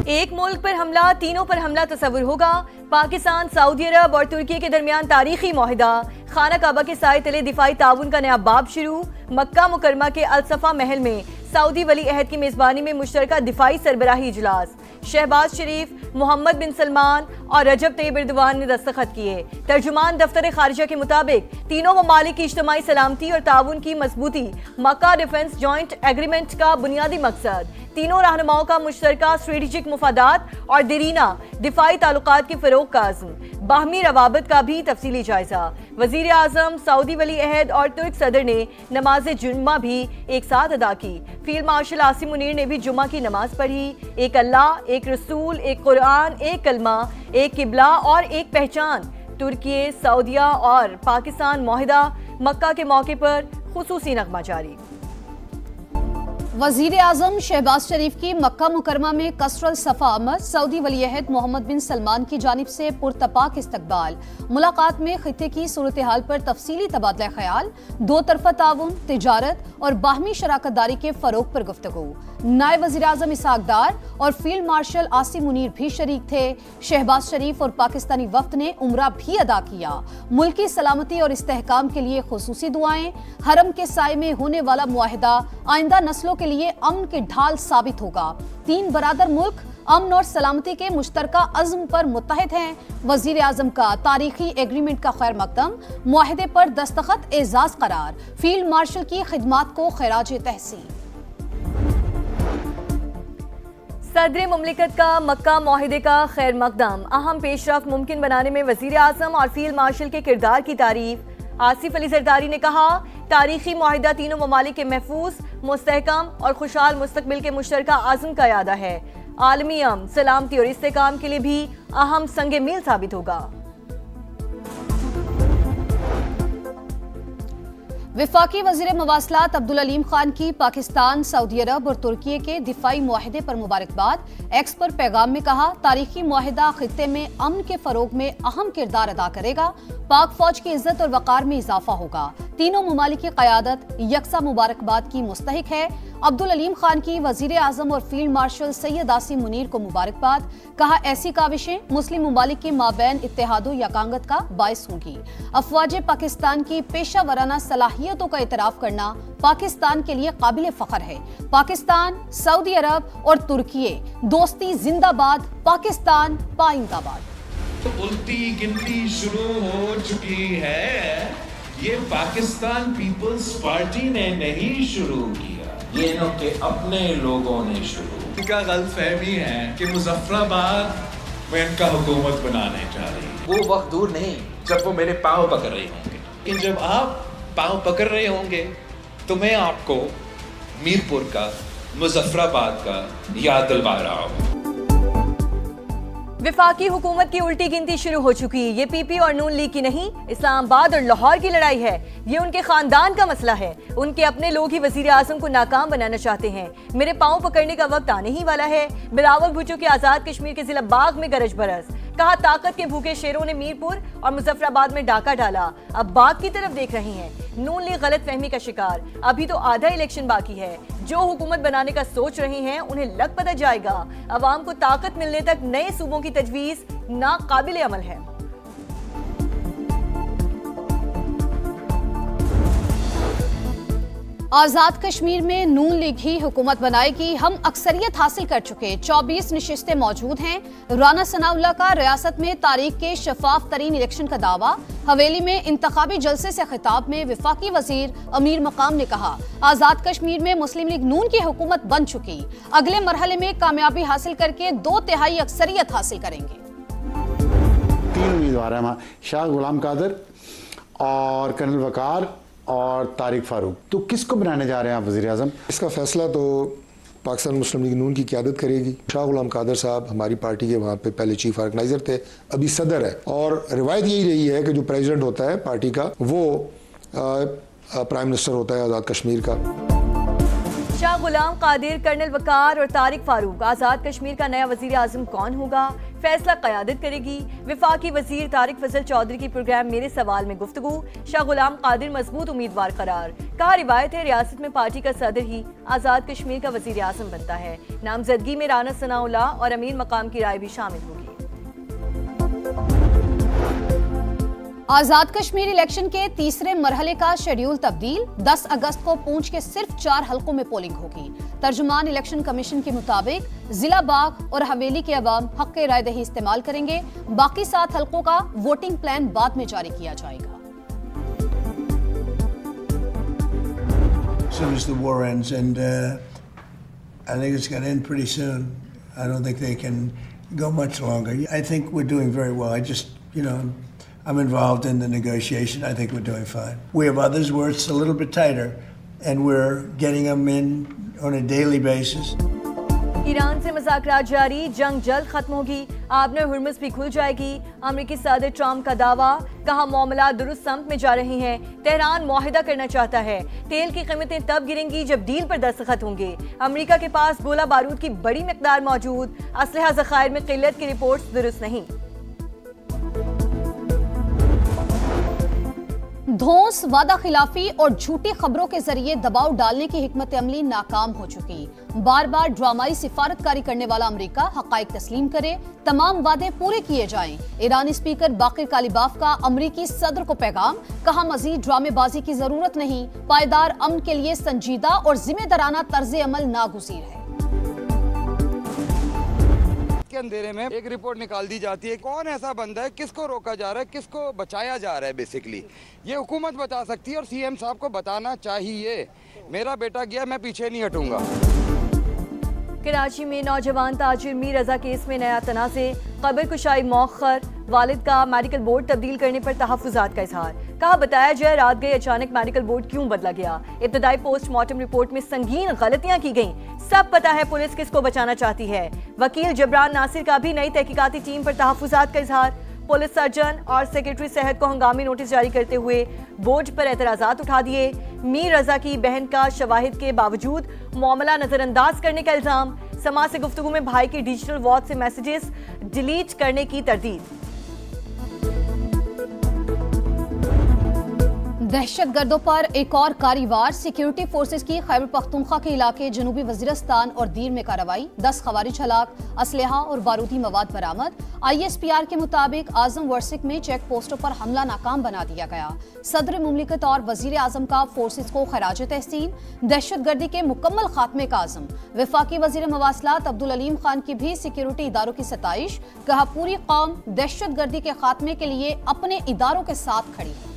एक मुल्क पर हमला, तीनों पर हमला तस्वुर होगा। पाकिस्तान, सऊदी अरब और तुर्की के दरमियान तारीखी मुआहिदा। खाना काबा के साए तले दिफाई ताउन का नया बाब शुरू। मक्का मुकरमा के अलसफा महल में सऊदी वली अहद की मेजबानी में मुश्तरका दिफाई सरबराही इजलास। शहबाज शरीफ, मोहम्मद बिन सलमान और रजब तैयब एर्दोगान ने दस्तखत किए। तर्जुमान दफ्तर खारिजा के मुताबिक तीनों ममालिक की इज्तिमाई सलामती और ताउन की मजबूती मक्का डिफेंस जॉइंट एग्रीमेंट का बुनियादी मकसद। तीनों रहनुमाओं का मुश्तरका स्ट्रेटेजिक मुफादात और देरीना दिफाई ताल्लुकात के फरोग का अज़्म। बाहमी रवाबत का भी तफसीली जायजा। वजीर आजम, सऊदी वली अहद और तुर्क सदर ने नमाज जुम्मा भी एक साथ अदा की। फील्ड मार्शल आसिम मुनीर ने भी जुम्मा की नमाज पढ़ी। एक अल्लाह, एक रसूल, एक कुरान, एक कलमा, एक किबला और एक पहचान। तुर्की, सऊदिया और पाकिस्तान मुआहिदा। मक्का के मौके पर खुसूसी नगमा जारी। वजीर आजम शहबाज शरीफ की मक्का मुकरमा में कसरल सफ़ा आमद। सऊदी वली अहद मोहम्मद बिन सलमान की जानिब से पुरतपाक इस्तकबाल। मुलाकात में खित्ते की सूरत हाल पर तफसीली तबादला ख्याल। दो तरफा ताउन, तिजारत और बाहमी शराकत दारी के फरोग पर गुफ्तगू। नायब वजीर आजम इसहाक डार और फील्ड मार्शल आसिम मुनीर भी शरीक थे। शहबाज शरीफ और पाकिस्तानी वफ्द ने उम्रा भी अदा किया। मुल्क की सलामती और इस्तेहकाम के लिए खुसूसी दुआएं। हरम के साए में होने वाला मुआहिदा आइंदा नस्लों के लिए अमन के ढाल साबित होगा। तीन बरादर मुल्क अमन और सलामती के मुश्तरका अज़्म पर मुत्तहिद हैं। वजीर आजम का तारीखी एग्रीमेंट का खैर मकदम। मुआहिदे पर दस्तखत एजाज करार। फील्ड मार्शल की खिदमात को खैराज तहसीन। सदर मुमलिकत का मक्का मुआहिदे का खैर मकदम। अहम पेशरफ्त मुमकिन बनाने में वजीर आजम और फील्ड मार्शल के किरदार की तारीफ। आसिफ अली जरदारी ने कहा, तारीखी मुआहिदा तीनों ममालिक के महफूज, मुस्तहकम और खुशहाल मुस्तकबिल के मुश्तरका आज़म का यादा है। आलमी अमन, सलामती और इस्तेहकाम के लिए भी अहम संगे मील साबित होगा। विफाकी वजीर मवासलात अब्दुल अलीम खान की पाकिस्तान, सऊदी अरब और तुर्की के दिफाई मुआहिदे पर मुबारकबाद। एक्स पर पैगाम में कहा, तारीखी मुआहिदा खित्ते में अमन के फरोग में अहम किरदार अदा करेगा। पाक फौज की इज्जत और वकार में इजाफा होगा। तीनों ममालिक की क़यादत यकसा मुबारकबाद की मुस्तहिक है। अब्दुल अलीम खान की वजीर आजम और फील्ड मार्शल सैयद आसिम मुनीर को मुबारकबाद। कहा, ऐसी काविशें मुस्लिम ममालिक के माबैन इत्तेहादो यकांगत का बायस होंगी। अफवाज पाकिस्तान की पेशा वराना सलाहियतों का इतराफ करना पाकिस्तान के लिए काबिल फख्र है। पाकिस्तान, सऊदी अरब और तुर्की, दोस्ती जिंदाबाद। पाकिस्तान पाइंदाबाद। तो उल्टी गिनती शुरू हो चुकी है। ये पाकिस्तान पीपल्स पार्टी ने नहीं शुरू किया, ये इनके अपने लोगों ने शुरू। इनका गलतफहमी है कि मुजफ्फराबाद में इनका हुकूमत बनाने जा रही है। वो वक्त दूर नहीं जब वो मेरे पाँव पकड़ रहे होंगे, लेकिन जब आप पाँव पकड़ रहे होंगे तो मैं आपको मीरपुर का, मुजफ्फराबाद का याद दिलवा रहा हूँ। विफाकी हुकूमत की उल्टी गिनती शुरू हो चुकी। ये पीपी और नून लीग की नहीं, इस्लामाबाद और लाहौर की लड़ाई है। ये उनके खानदान का मसला है। उनके अपने लोग ही वजीर आजम को नाकाम बनाना चाहते हैं। मेरे पाँव पकड़ने का वक्त आने ही वाला है। बिलावल भुट्टो के आजाद कश्मीर के जिला बाग में गरज बरस। कहा, ताकत के भूखे शेरों ने मीरपुर और मुजफ्फराबाद में डाका डाला, अब बाग की तरफ देख रही हैं। नून लीग गलत फहमी का शिकार। अभी तो आधा इलेक्शन बाकी है। जो हुकूमत बनाने का सोच रही हैं उन्हें लग पता जाएगा। अवाम को ताकत मिलने तक नए सूबों की तजवीज नाकाबिल अमल है। आजाद कश्मीर में नून लीग ही हुकूमत बनाएगी। हम अक्सरियत हासिल कर चुके, 24 नशिस्तें मौजूद हैं। राना सनाउल्लाह का रियासत में तारीख के शफाफ तरीन इलेक्शन का दावा। हवेली में इंतखाबी जलसे से खिताब में विफाकी वजीर अमीर मकाम ने कहा, आजाद कश्मीर में मुस्लिम लीग नून की हुकूमत बन चुकी। अगले मरहले में कामयाबी हासिल करके 2/3 अक्सरियत हासिल करेंगे। 3 उम्मीदवार हैं, शाह गुलाम कादर और कर्नल वकार और तारिक फारूक। तो किसको बनाने जा रहे हैं आप वज़ीर आज़म? इसका फैसला तो पाकिस्तान मुस्लिम लीग नून की क़यादत करेगी। शाह गुलाम कादर साहब हमारी पार्टी के वहाँ पे पहले चीफ ऑर्गेनाइज़र थे, अभी सदर है। और रिवायत यही रही है कि जो प्रेसिडेंट होता है पार्टी का वो प्राइम मिनिस्टर होता है आज़ाद कश्मीर का। शाह गुलाम कादिर, कर्नल वकार और तारिक फारूक, आज़ाद कश्मीर का नया वजीर आजम कौन होगा, फैसला क़यादत करेगी। वफाकी वजीर तारिक फजल चौधरी की प्रोग्राम मेरे सवाल में गुफ्तगू, शाह गुलाम कादिर मजबूत उम्मीदवार करार। कहा रिवायत है रियासत में पार्टी का सदर ही आज़ाद कश्मीर का वजीर आजम बनता है। नामजदगी में राना सनाउल्लाह और अमीर मकाम की राय भी शामिल होगी। आजाद कश्मीर इलेक्शन के तीसरे मरहले का शेड्यूल तब्दील, 10 अगस्त को पूंछ के सिर्फ 4 हलकों में पोलिंग होगी। तर्जुमान इलेक्शन कमीशन के मुताबिक जिला बाग और हवेली के अवाम हक राय दही इस्तेमाल करेंगे। बाकी 7 हलकों का वोटिंग प्लान बाद में जारी किया जाएगा। As soon as the war ends, and I think it's going to end pretty soon. I don't think they can go much longer. I think we're doing very well. I just, I'm involved in the negotiation. I think we're doing fine. We have others where it's a little bit tighter, and we're getting them in on a daily basis. Iran से मुज़ाकरात जारी, जंग जल्द खत्म होगी, आबने Hormuz भी खुल जाएगी। अमेरिकी सदर ट्रंप का दावा, कहा मामला दुरुस्त समत में जा रहे हैं। तेहरान मुआहिदा करना चाहता है। तेल की कीमतें तब गिरेंगी जब डील पर दस्तखत होंगे। अमेरिका के पास गोला बारूद की बड़ी मिकदार मौजूद, असलहा ज़खायर में किल्लत की रिपोर्ट्स दुरुस्त नहीं। धौंस, वादा खिलाफी और झूठी खबरों के जरिए दबाव डालने की हिकमत अमली नाकाम हो चुकी। बार बार ड्रामाई सिफारतकारी करने वाला अमेरिका हकाइक तस्लीम करे, तमाम वादे पूरे किए जाएं। ईरानी स्पीकर बाकिर कालिबाफ का अमेरिकी सदर को पैगाम, कहा मजीद ड्रामेबाजी की जरूरत नहीं, पायदार अमन के लिए संजीदा और जिम्मेदाराना तर्ज अमल नागुज़ीर है। के अंधेरे में एक रिपोर्ट निकाल दी जाती है, कौन ऐसा बंदा है, किसको रोका जा रहा है, किसको बचाया जा रहा है। बेसिकली ये हुकूमत बता सकती है और सीएम साहब को बताना चाहिए। मेरा बेटा गया, मैं पीछे नहीं हटूंगा। कराची में नौजवान ताजिर मीर रजा केस में नया तनाज़े, कब्र कुशाई मौखर, वालिद का मेडिकल बोर्ड तब्दील करने पर तहफ़्फ़ुज़ात का इजहार। कहा बताया जाए रात गए अचानक मेडिकल बोर्ड क्यों बदला गया। इब्तदाई पोस्टमार्टम रिपोर्ट में संगीन गलतियां की गईं। सब पता है पुलिस किसको बचाना चाहती है। वकील जबरान नासिर का भी नई तहकीकाती टीम पर तहफ़्फ़ुज़ात का इजहार। पुलिस सर्जन और सेक्रेटरी सेहत को हंगामी नोटिस जारी करते हुए बोर्ड पर एतराज़ात उठा दिए। मीर रजा की बहन का शवाहिद के बावजूद मामला नजरअंदाज करने का इल्जाम। समाज से गुफ्तगू में भाई की डिजिटल वॉच से मैसेजेस डिलीट करने की तरदीद। दहशतगर्दों पर एक और कारवार, सिक्योरिटी फोर्सेस की खैबर पख्तूनख्वा के इलाके जनूबी वजीरस्तान और दीर में कार्रवाई, 10 खवारिज हलाक, असलहा और बारूदी मवाद बरामद। ISPR के मुताबिक आजम वर्सिक में चेक पोस्टों पर हमला नाकाम बना दिया गया। सदर मुमलिकत और वजीर आजम का फोर्सेस को खराज तहसीन, दहशतगर्दी के मुकम्मल खात्मे का आज़म। वफाकी वजीर मवासलात अब्दुल अलीम खान की भी सिक्योरिटी इदारों की सताइश, कहा पूरी कौम दहशतगर्दी के खात्मे के लिए अपने इदारों के साथ खड़ी है।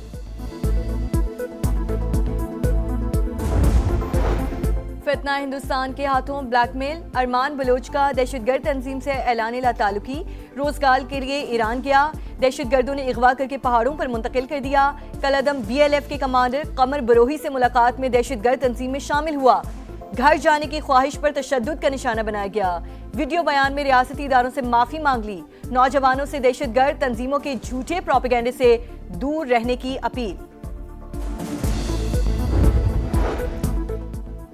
फितना हिंदुस्तान के हाथों ब्लैकमेल, अरमान बलोच का दहशतगर्द तंजीम से ऐलान लातालुकी, रोजगार के लिए ईरान गया, दहशतगर्दों ने अगवा करके पहाड़ों पर मुंतकिल कर दिया। कलअदम BLF के कमांडर कमर बरोही से मुलाकात में दहशतगर्द तंजीम में शामिल हुआ। घर जाने की ख्वाहिश पर तशद्दुद का निशाना बनाया गया। वीडियो बयान में रियासती इदारों से माफी मांग ली। नौजवानों से दहशतगर्द तंजीमों के झूठे प्रोपेगेंडे से दूर रहने की अपील।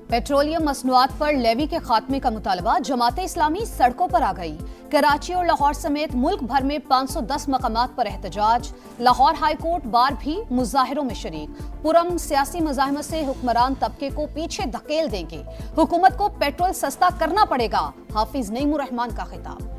पेट्रोलियम मसनूआत पर लेवी के खात्मे का मुतालबा, जमात इस्लामी सड़कों पर आ गई। कराची और लाहौर समेत मुल्क भर में 510 मकामात पर एहतजाज। लाहौर हाई कोर्ट बार भी मुजाहिरों में शरीक। पुरम सियासी मज़ाहिमत से हुक्मरान तबके को पीछे धकेल देंगे। हुकूमत को पेट्रोल सस्ता करना पड़ेगा, हाफिज नईमुर रहमान का खिताब।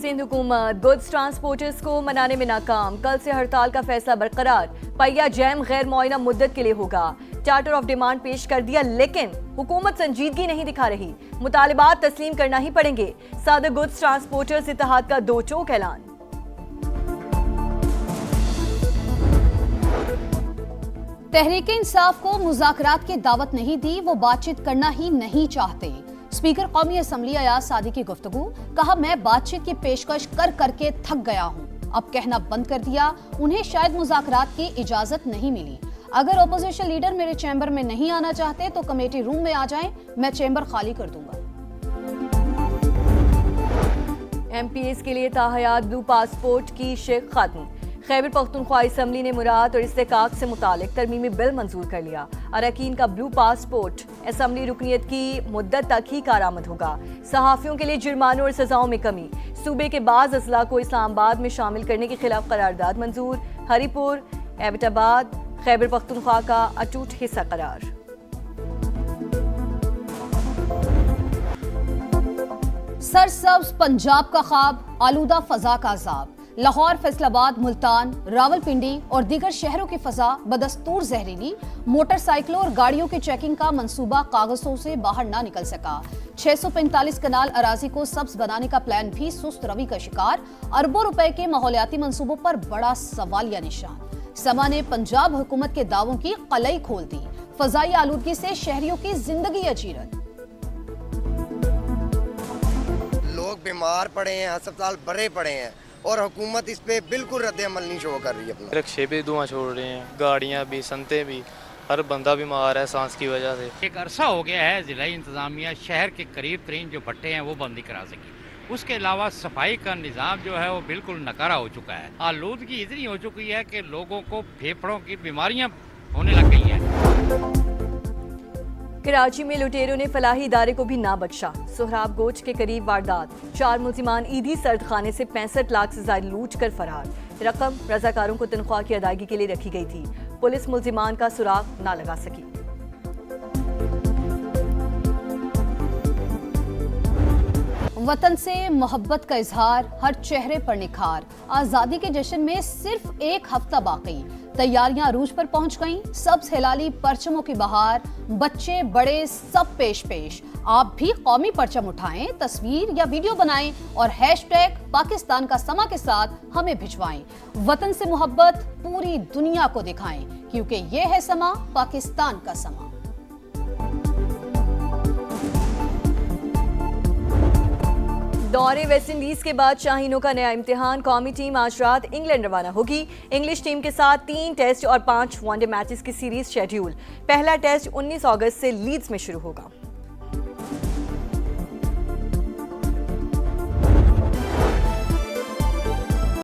सिंध हुकूमत गुड्स ट्रांसपोर्टर्स को मनाने में नाकाम, कल से हड़ताल का फैसला बरकरार। पहिया जैम गैर मुआयना मुद्दत के लिए होगा। चार्टर ऑफ डिमांड पेश कर दिया, लेकिन हुकूमत संजीदगी नहीं दिखा रही। मुतालिबात तस्लीम करना ही पड़ेंगे। सादर गुड्स ट्रांसपोर्टर्स इत्तेहाद का दो चौक ऐलान। तहरीक इंसाफ को मुज़ाकरात की दावत नहीं दी, वो बातचीत करना ही नहीं चाहते। स्पीकर कौमी असम्बली अयाज सादी की गुफ्तगू, कहा मैं बातचीत की पेशकश कर करके थक गया हूँ, अब कहना बंद कर दिया। उन्हें शायद मुज़ाकरात की इजाजत नहीं मिली। अगर अपोजिशन लीडर मेरे चैम्बर में नहीं आना चाहते तो कमेटी रूम में आ जाएं, मैं चैम्बर खाली कर दूंगा। MPs के लिए ताहयात ब्लू पासपोर्ट की शेख खत्म। खैबर पख्तूनख्वा असम्बली ने मुराद और इस्तेकाक से मुतालिक तरमीमी बिल मंजूर कर लिया। अरकान का ब्लू पासपोर्ट असम्बली रुकनीत की मुद्दत तक ही कारआमद होगा। सहाफ़ियों के लिए जुर्मानों और सजाओं में कमी। सूबे के बाज़ अजला को इस्लामाबाद में शामिल करने के खिलाफ करारदाद मंजूर। हरीपुर एबटाबाद खैबर पख्तूनख्वा का अटूट हिस्सा करार। सरसब्ज पंजाब का ख्वाब, आलूदा फजा का अजाब। लाहौर, फैसलाबाद, मुल्तान, रावलपिंडी और दीगर शहरों की फजा बदस्तूर जहरीली। मोटरसाइकिलों और गाड़ियों की चेकिंग का मंसूबा कागजों से बाहर ना निकल सका। 645 कनाल अराजी को सब्ज बनाने का प्लान भी सुस्त रवि का शिकार। अरबों रुपए के माहौलियाती मंसूबों पर बड़ा सवालिया निशान। समा ने पंजाब हुकूमत के दावों की कलई खोल दी। फजाई आलूदगी से शहरियों की जिंदगी अचीरत। लोग बीमार पड़े हैं, अस्पताल भरे पड़े हैं और हुकूमत इस पे बिल्कुल रद्द-ए-अमल नहीं शो कर रही है। अपना रिक्शे भी धुआं छोड़ रहे हैं, गाड़ियां भी, संतें भी, हर बंदा बीमार है सांस की वजह से। एक अरसा हो गया है जिला इंतजामिया शहर के करीब तरीन जो भट्टे हैं वो बंद नहीं करा सकी। उसके अलावा सफाई का निज़ाम जो है वो बिल्कुल नकारा हो चुका है। आलूदगी इतनी हो चुकी है कि लोगों को फेफड़ों की बीमारियां होने लग गई हैं। कराची में लुटेरों ने फलाही इदारे को भी ना बख्शा। सोहराब गोच के करीब वारदात। 4 मुल्जिमान ईदी सर्द खाने से 65 लाख से ज्यादा लूट कर फरार। रकम रजाकारों को तनख्वाह की अदायगी के लिए रखी गई थी। पुलिस मुल्जिमान का सुराग ना लगा सकी। वतन से मोहब्बत का इजहार, हर चेहरे पर निखार। आजादी के जश्न में सिर्फ एक हफ्ता बाकी। तैयारियां अरूज पर पहुंच गईं। सब्ज हिलाली परचमों की बहार। बच्चे बड़े सब पेश पेश। आप भी कौमी परचम उठाएं, तस्वीर या वीडियो बनाएं और हैशटैग पाकिस्तान का समा के साथ हमें भिजवाएं। वतन से मोहब्बत पूरी दुनिया को दिखाएं, क्योंकि ये है समा पाकिस्तान का समा। दौरे वेस्टइंडीज के बाद शाहीनों का नया इम्तिहान। कौमी टीम आज रात इंग्लैंड रवाना होगी। इंग्लिश टीम के साथ 3 टेस्ट और 5 वनडे मैचेस की सीरीज शेड्यूल। पहला टेस्ट 19 अगस्त से लीड्स में शुरू होगा।